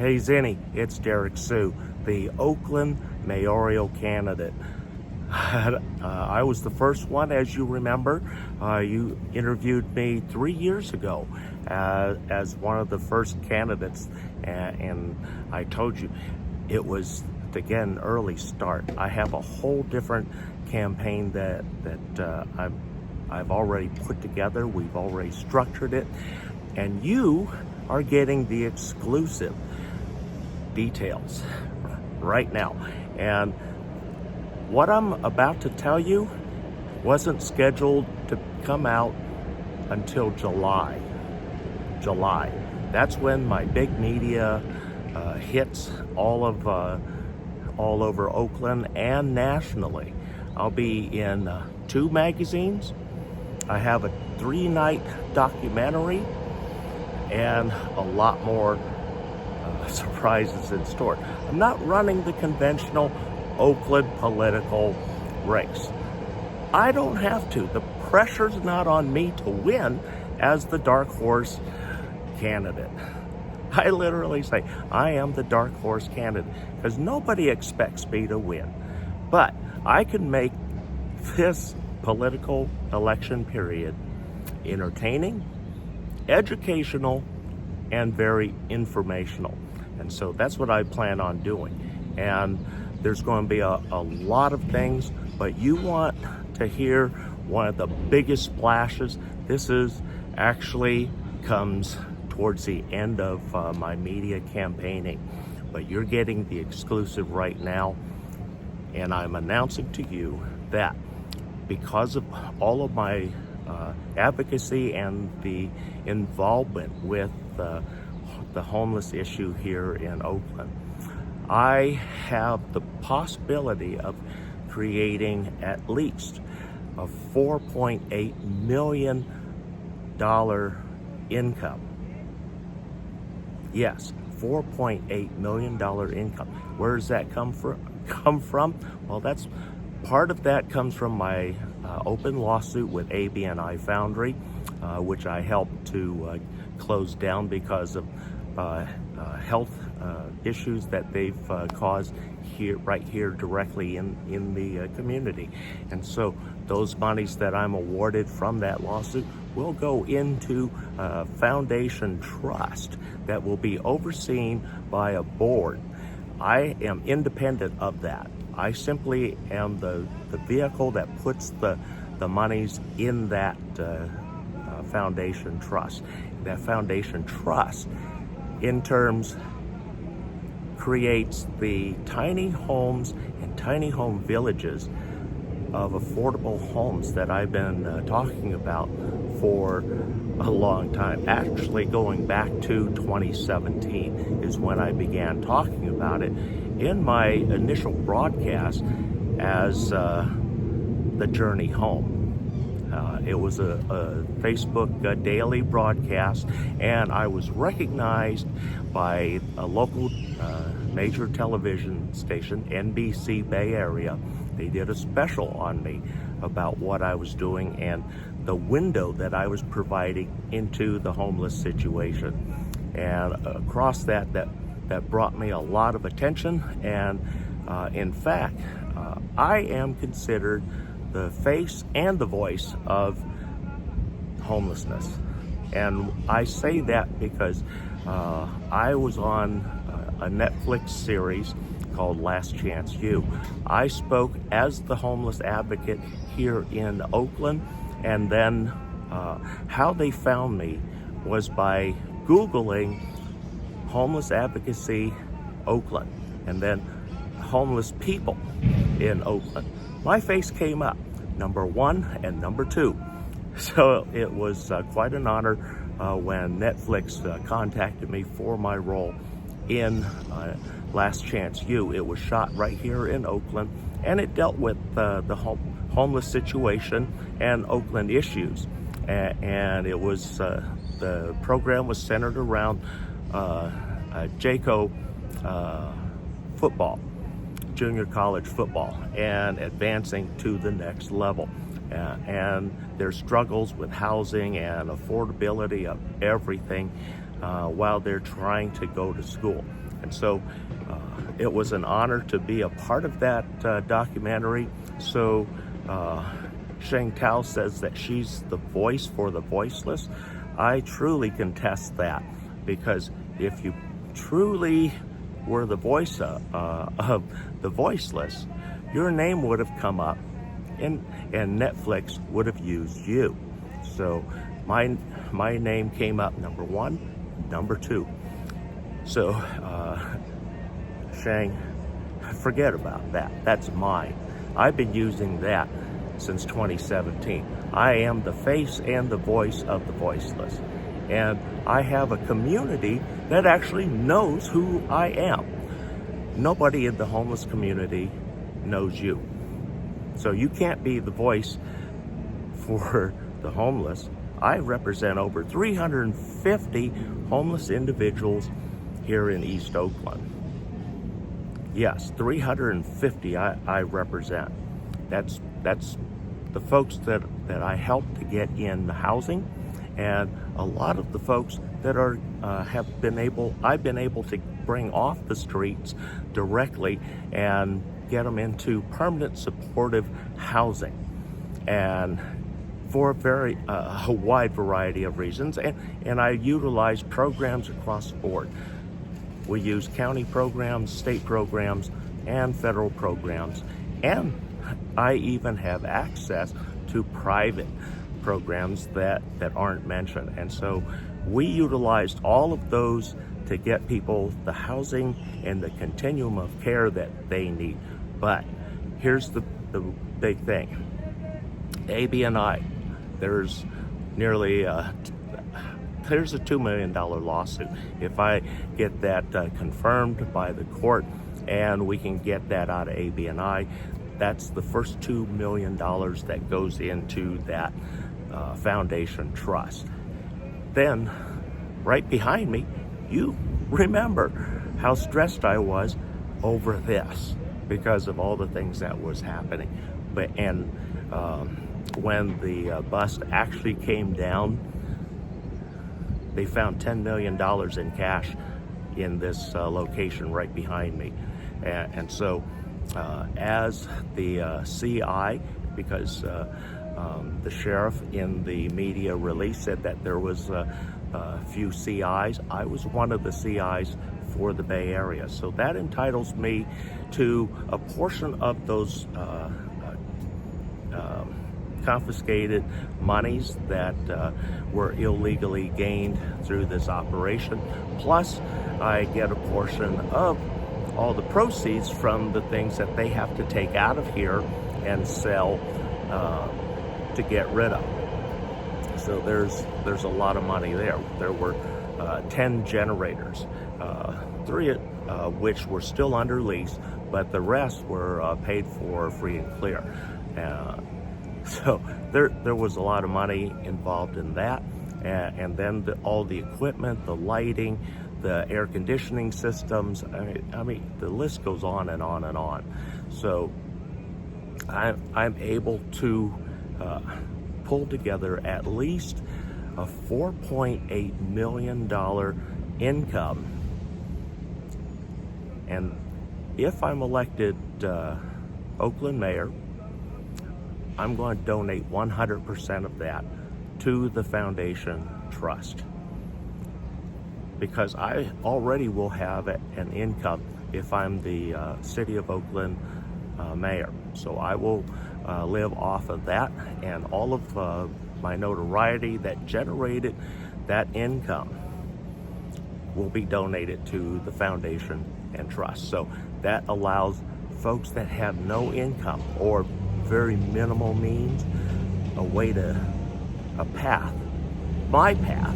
Hey Zenny, it's Derrick Sue, the Oakland mayoral candidate. I was the first one, as you remember. You interviewed me 3 years ago as one of the first candidates, and I told you it was, again, early start. I have a whole different campaign that I've already put together. We've already structured it, and you are getting the exclusive details right now. And what I'm about to tell you wasn't scheduled to come out until July. That's when my big media hits all over Oakland and nationally. I'll be in 2 magazines. I have a 3-night documentary and a lot more surprises in store. I'm not running the conventional Oakland political race. I don't have to. The pressure's not on me to win as the dark horse candidate. I literally say I am the dark horse candidate because nobody expects me to win. But I can make this political election period entertaining, educational, and very informational. And so that's what I plan on doing. And there's going to be a lot of things, but you want to hear one of the biggest splashes. This is actually comes towards the end of my media campaigning, but you're getting the exclusive right now. And I'm announcing to you that because of all of my advocacy and the involvement with the homeless issue here in Oakland, I have the possibility of creating at least a $4.8 million income. Yes, $4.8 million income. Where does that come from? Well, that's part of that comes from my open lawsuit with AB&I Foundry, which I helped to close down because of health issues that they've caused right here directly in the community. And so those monies that I'm awarded from that lawsuit will go into a foundation trust that will be overseen by a board. I am independent of that. I simply am the vehicle that puts the monies in that foundation trust. That foundation trust, in terms, creates the tiny homes and tiny home villages of affordable homes that I've been talking about for a long time. Actually, going back to 2017 is when I began talking about it in my initial broadcast as The Journey Home. It was a Facebook daily broadcast, and I was recognized by a local major television station, NBC Bay Area. They did a special on me about what I was doing and the window that I was providing into the homeless situation. And across that brought me a lot of attention. And in fact, I am considered the face and the voice of homelessness. And I say that because I was on a Netflix series called Last Chance U. I spoke as the homeless advocate here in Oakland, and then how they found me was by Googling homeless advocacy Oakland and then homeless people in Oakland. My face came up, number 1 and number 2. So it was quite an honor when Netflix contacted me for my role in Last Chance U. It was shot right here in Oakland, and it dealt with the homeless situation and Oakland issues. And it was the program was centered around JCO football, junior college football, and advancing to the next level. And their struggles with housing and affordability of everything while they're trying to go to school. And so it was an honor to be a part of that documentary. So Sheng Thao says that she's the voice for the voiceless. I truly contest that, because if you truly were the voice of the voiceless, your name would have come up and Netflix would have used you. So my name came up number 1, number 2. So Sheng, forget about that. That's mine. I've been using that since 2017. I am the face and the voice of the voiceless. And I have a community that actually knows who I am. Nobody in the homeless community knows you. So you can't be the voice for the homeless. I represent over 350 homeless individuals here in East Oakland. Yes, 350 I represent. That's the folks that I help to get in the housing, and a lot of the folks that I've been able to bring off the streets directly and get them into permanent supportive housing, and for a very a wide variety of reasons. And I utilize programs across the board. We use county programs, state programs, and federal programs, and I even have access to private programs that aren't mentioned. And so we utilized all of those to get people the housing and the continuum of care that they need. But here's the big thing. ABNI, there's nearly there's a $2 million lawsuit. If I get that confirmed by the court and we can get that out of ABNI, that's the first $2 million that goes into that foundation trust. Then, right behind me, you remember how stressed I was over this because of all the things that was happening. When the bust actually came down, they found $10 million in cash in this location right behind me. And so as the CI, because the sheriff in the media release said that there was a few CIs, I was one of the CIs for the Bay Area. So that entitles me to a portion of those confiscated monies that were illegally gained through this operation. Plus, I get a portion of all the proceeds from the things that they have to take out of here and sell to get rid of. So there's a lot of money there. There were 10 generators, 3 which were still under lease, but the rest were paid for free and clear. So there was a lot of money involved in that, and then all the equipment, the lighting, the air conditioning systems. I mean, the list goes on and on and on. So I'm able to pull together at least a $4.8 million income, and if I'm elected Oakland mayor, I'm going to donate 100% of that to the foundation trust, because I already will have an income if I'm the city of Oakland mayor. So I will live off of that, and all of my notoriety that generated that income will be donated to the foundation and trust. So that allows folks that have no income or very minimal means a path, my path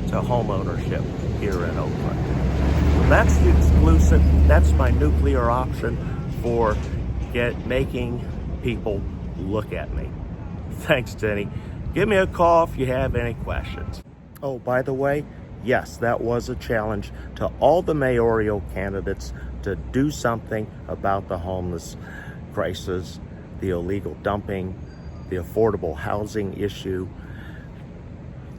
to home ownership here in Oakland. So that's the exclusive, that's my nuclear option for making people look at me. Thanks, Denny. Give me a call if you have any questions. Oh, by the way, yes, that was a challenge to all the mayoral candidates to do something about the homeless crisis, the illegal dumping, the affordable housing issue,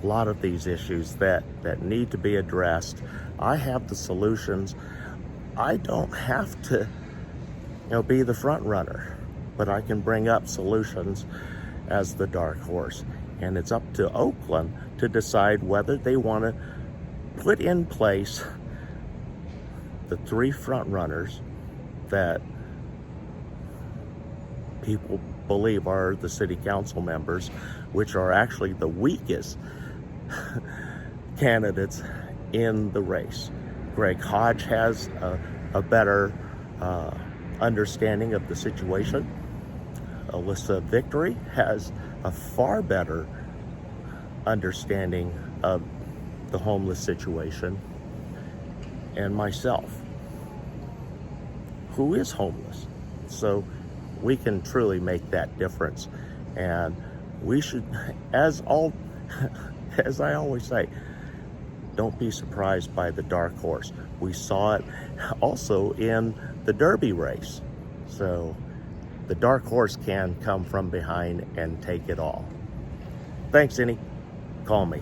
a lot of these issues that need to be addressed. I have the solutions. I don't have to, be the front runner, but I can bring up solutions as the dark horse. And it's up to Oakland to decide whether they want to put in place the 3 front runners that people believe are the city council members, which are actually the weakest candidates in the race. Greg Hodge has a better understanding of the situation. Alyssa Victory has a far better understanding of the homeless situation. And myself, who is homeless. So we can truly make that difference. And we should, as I always say, don't be surprised by the dark horse. We saw it also in the Derby race. So the dark horse can come from behind and take it all. Thanks, Annie. Call me.